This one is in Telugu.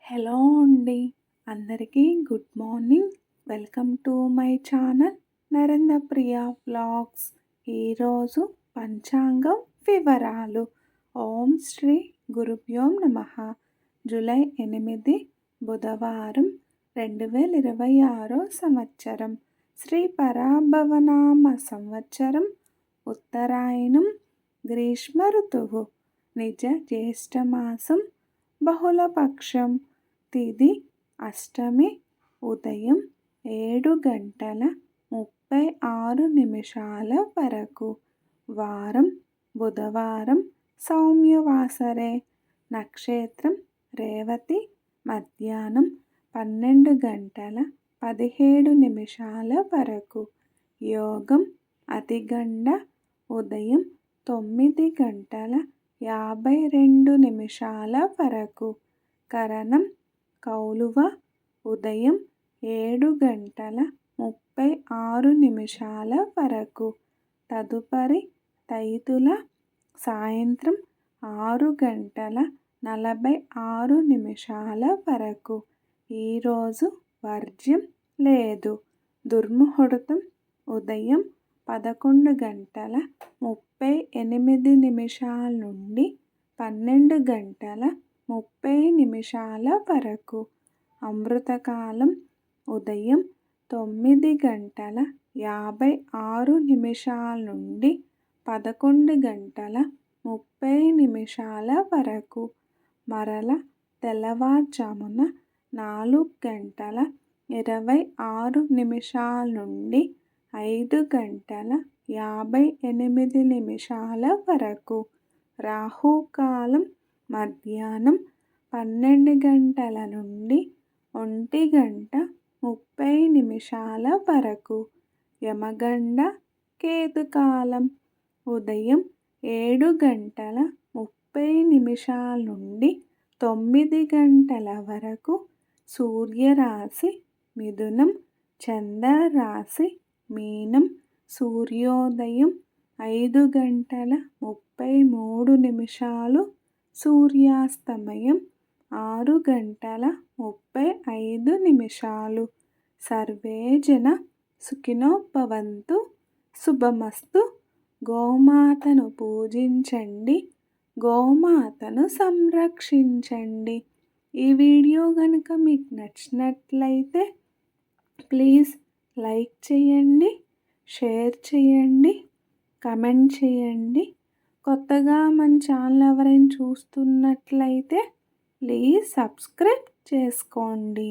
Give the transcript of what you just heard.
హలో అండి. అందరికీ good morning. Welcome to my channel Narendra Priya vlogs. ఈరోజు పంచాంగం వివరాలు. ఓం శ్రీ గురుభ్యో నమః. జూలై 8 బుధవారం 2026 సంవత్సరం. శ్రీ పరాభవనామ సంవత్సరం. ఉత్తరాయణం. గ్రీష్మ ఋతువు. నిజ జ్యేష్ఠమాసం. బహుళపక్షం. తిథి అష్టమి. ఉదయం 7:36 వరకు. వారం బుధవారం. సౌమ్యవాసరే. నక్షత్రం రేవతి. మధ్యాహ్నం 12:17 వరకు. యోగం అతిగండ. ఉదయం 9:52 వరకు. కరణం కౌలువ. ఉదయం 7:36 వరకు. తదుపరి తైతుల. సాయంత్రం 6:46 వరకు. ఈరోజు వర్జ్యం లేదు. దుర్ముహూర్తం ఉదయం 11:38 నుండి 12:30 వరకు. అమృతకాలం ఉదయం 9:56 నుండి 11:30 వరకు. మరల తెల్లవారుజామున 4:26 నుండి 5:58 వరకు. రాహుకాలం మధ్యాహ్నం 12 గంటల నుండి 1:30 వరకు. యమగండ కేతుకాలం ఉదయం 7:30 నుండి 9 గంటల వరకు. సూర్యరాశి మిథునం. చంద్రరాశి మీనం. సూర్యోదయం 5:33. సూర్యాస్తమయం 6:35. సర్వే జన సుఖినో భవంతు. శుభమస్తు. గోమాతను పూజించండి. గోమాతను సంరక్షించండి. ఈ వీడియో కనుక మీకు నచ్చినట్లయితే ప్లీజ్ లైక్ చేయండి, షేర్ చేయండి, కమెంట్ చేయండి. కొత్తగా మన ఛానల్ ఎవరైనా చూస్తున్నట్లయితే ప్లీజ్ సబ్స్క్రైబ్ చేసుకోండి.